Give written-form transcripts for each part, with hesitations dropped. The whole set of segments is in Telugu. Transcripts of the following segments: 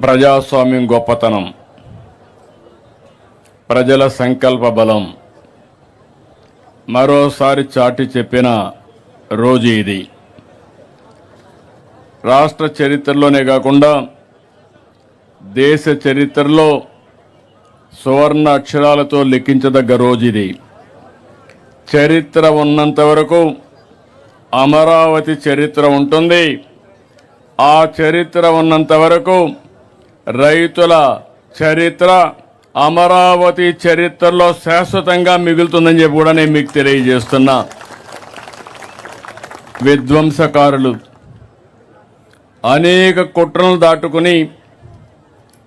ప్రజాస్వామ్యం గొప్పతనం, ప్రజల సంకల్ప బలం మరోసారి చాటి చెప్పిన రోజు ఇది. రాష్ట్ర చరిత్రలోనే కాకుండా దేశ చరిత్రలో సువర్ణ అక్షరాలతో లిఖించదగ్గ రోజు ఇది. చరిత్ర ఉన్నంత వరకు అమరావతి చరిత్ర ఉంటుంది. ఆ చరిత్ర ఉన్నంత వరకు రైతుల చరిత్ర అమరావతి చరిత్రలో శాశ్వతంగా మిగులుతుందని చెప్పి కూడా నేను మీకు తెలియజేస్తున్నా. విధ్వంసకారులు అనేక కుట్రలను దాటుకుని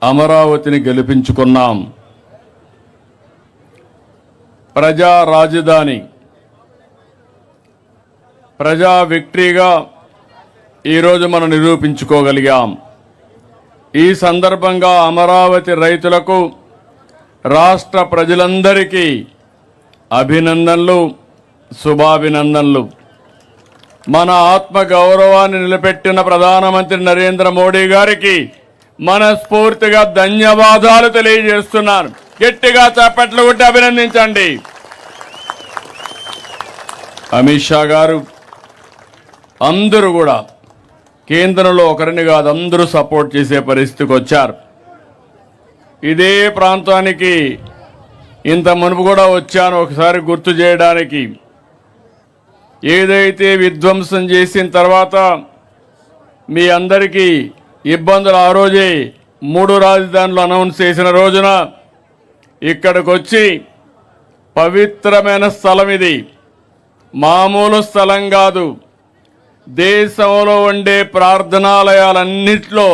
అమరావతిని గెలిపించుకున్నాం. ప్రజా రాజధాని, ప్రజా విక్టరీగా ఈరోజు మనం నిరూపించుకోగలిగాం. ఈ సందర్భంగా అమరావతి రైతులకు, రాష్ట్ర ప్రజలందరికీ అభినందనలు, శుభాభినందనలు. మన ఆత్మ గౌరవాన్ని నిలబెట్టిన ప్రధానమంత్రి నరేంద్ర మోడీ గారికి మనస్ఫూర్తిగా ధన్యవాదాలు తెలియజేస్తున్నాను. గట్టిగా చప్పట్లు కొట్టి అభినందించండి. అమిత్ షా గారు, అందరూ కూడా కేంద్రంలో ఒకరిని కాదు అందరూ సపోర్ట్ చేసే పరిస్థితికి వచ్చారు. ఇదే ప్రాంతానికి ఇంత మునుపు కూడా వచ్చాను ఒకసారి గుర్తు చేయడానికి. ఏదైతే విధ్వంసం చేసిన తర్వాత మీ అందరికీ ఇబ్బందులు ఆ రోజే 3 రాజధానులు అనౌన్స్ చేసిన రోజున ఇక్కడికి వచ్చి పవిత్రమైన స్థలం ఇది, మామూలు స్థలం కాదు. దేశంలో ఉండే ప్రార్థనాలయాలన్నిట్లో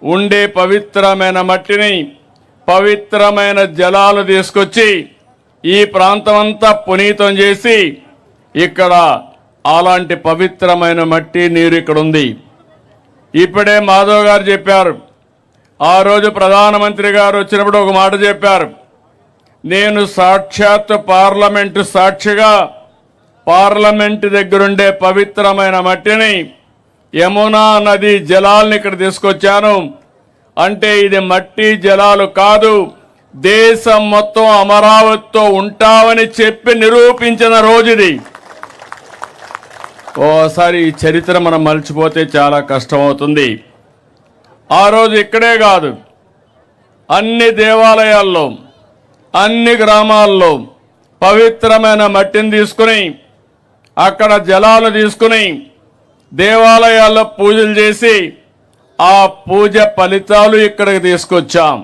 ఉండే పవిత్రమైన మట్టిని, పవిత్రమైన జలాలు తీసుకొచ్చి ఈ ప్రాంతమంతా పునీతం చేసి ఇక్కడ అలాంటి పవిత్రమైన మట్టి నీరు ఇక్కడ ఉంది. ఇప్పుడే మాధవ్ గారు చెప్పారు, ఆ రోజు ప్రధానమంత్రి గారు వచ్చినప్పుడు ఒక మాట చెప్పారు, నేను సాక్షాత్ పార్లమెంటు సాక్షిగా పార్లమెంటు దగ్గరుండే పవిత్రమైన మట్టిని, యమునా నది జలాలను ఇక్కడ తీసుకొచ్చాను. అంటే ఇది మట్టి జలాలు కాదు, దేశం మొత్తం అమరావతితో ఉంటామని చెప్పి నిరూపించిన రోజుది. ఓసారి ఈ చరిత్ర మనం మర్చిపోతే చాలా కష్టమవుతుంది. ఆ రోజు ఇక్కడే కాదు, అన్ని దేవాలయాల్లో, అన్ని గ్రామాల్లో పవిత్రమైన మట్టిని తీసుకుని, అక్కడ జలాలు తీసుకుని దేవాలయాల్లో పూజలు చేసి ఆ పూజ ఫలితాలు ఇక్కడికి తీసుకొచ్చాం.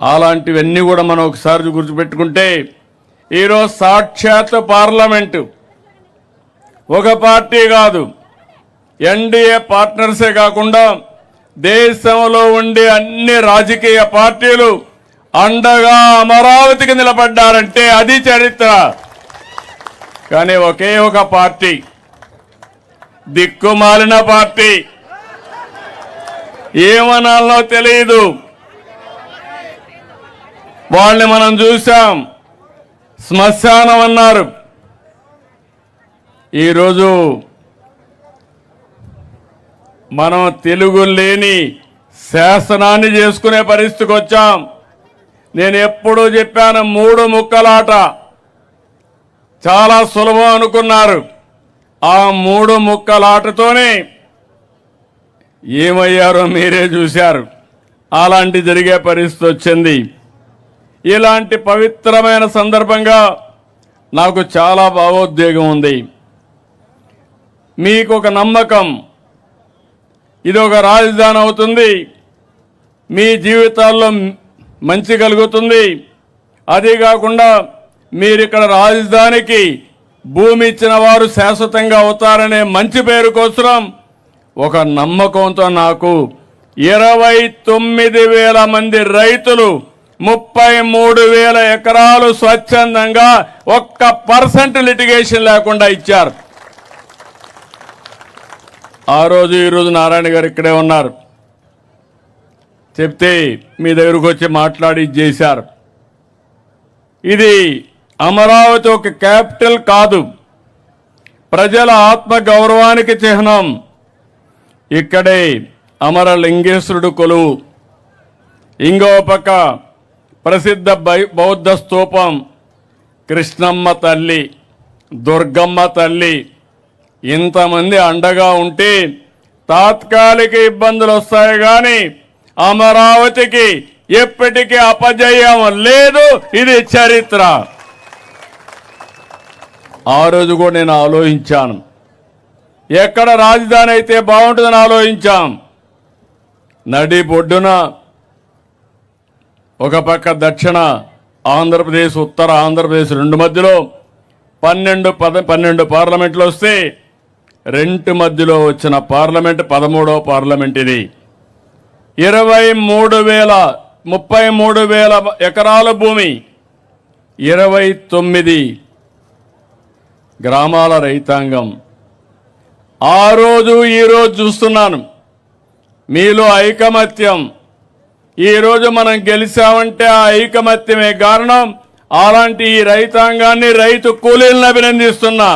అలాంటివన్నీ కూడా మనం ఒకసారి గుర్తుపెట్టుకుంటే ఈరోజు సాక్షాత్ పార్లమెంటు ఒక పార్టీ కాదు, ఎన్డీఏ పార్ట్నర్సే కాకుండా దేశంలో ఉండే అన్ని రాజకీయ పార్టీలు అండగా అమరావతికి నిలబడ్డారంటే అది చరిత్ర. కానీ ఒకే ఒక పార్టీ, దిక్కుమాలిన పార్టీ, ఏమనాలో తెలియదు, వాళ్ళని మనం చూసాం. శ్మశానం అన్నారు. ఈరోజు మనం తెలుగు లేని శాసనాన్ని చేసుకునే పరిస్థితికి వచ్చాం. నేను ఎప్పుడూ చెప్పాను, 3 ముక్కలాట చాలా సులభం అనుకున్నారు. ఆ 3 ముక్కలాటతోనే ఏమయ్యారో మీరే చూశారు. అలాంటి జరిగే పరిస్థితి వచ్చింది. ఇలాంటి పవిత్రమైన సందర్భంగా నాకు చాలా భావోద్వేగం ఉంది. మీకు ఒక నమ్మకం, ఇది ఒక రాజధాని అవుతుంది, మీ జీవితాల్లో మంచి కలుగుతుంది. అదే కాకుండా మీరు ఇక్కడ రాజధానికి భూమి ఇచ్చిన వారు శాశ్వతంగా అవుతారనే మంచి పేరు కోసం ఒక నమ్మకంతో నాకు 29,000 మంది రైతులు 33,000 ఎకరాలు స్వచ్ఛందంగా 1% లిటిగేషన్ లేకుండా ఇచ్చారు. ఆ రోజు ఈరోజు నారాయణ గారు ఇక్కడే ఉన్నారు. చెప్తే మీ దగ్గరకు వచ్చి మాట్లాడి చేశారు. ఇది అమరావతి ఒక క్యాపిటల్ కాదు, ప్రజల ఆత్మ గౌరవానికి చిహ్నం. ఇక్కడే అమరలింగేశ్వరుడు కొలువు. ఇంకో పక్క ప్రసిద్ధ బౌద్ధ స్తూపం, కృష్ణమ్మ తల్లి, దుర్గమ్మ తల్లి. ఇంతమంది అండగా ఉంటే తాత్కాలిక ఇబ్బందులు వస్తాయి కానీ అమరావతికి ఎప్పటికీ అపజయం లేదు. ఇది చరిత్ర. ఆ రోజు కూడా నేను ఆలోచించాను, ఎక్కడ రాజధాని అయితే బాగుంటుందని ఆలోచించాం. నడి బొడ్డున ఒక పక్క దక్షిణ ఆంధ్రప్రదేశ్, ఉత్తర ఆంధ్రప్రదేశ్ రెండు మధ్యలో 12 పార్లమెంట్లు వస్తే రెండు మధ్యలో వచ్చిన పార్లమెంట్ 13వ పార్లమెంట్ ఇది. 33,000 ఎకరాల భూమి, 29 గ్రామాల రైతాంగం. ఆ రోజు ఈరోజు చూస్తున్నాను మీలో ఐకమత్యం. ఈరోజు మనం గెలిచామంటే ఆ ఐకమత్యమే కారణం. అలాంటి ఈ రైతాంగాన్ని, రైతు కూలీలను అభినందిస్తున్నా.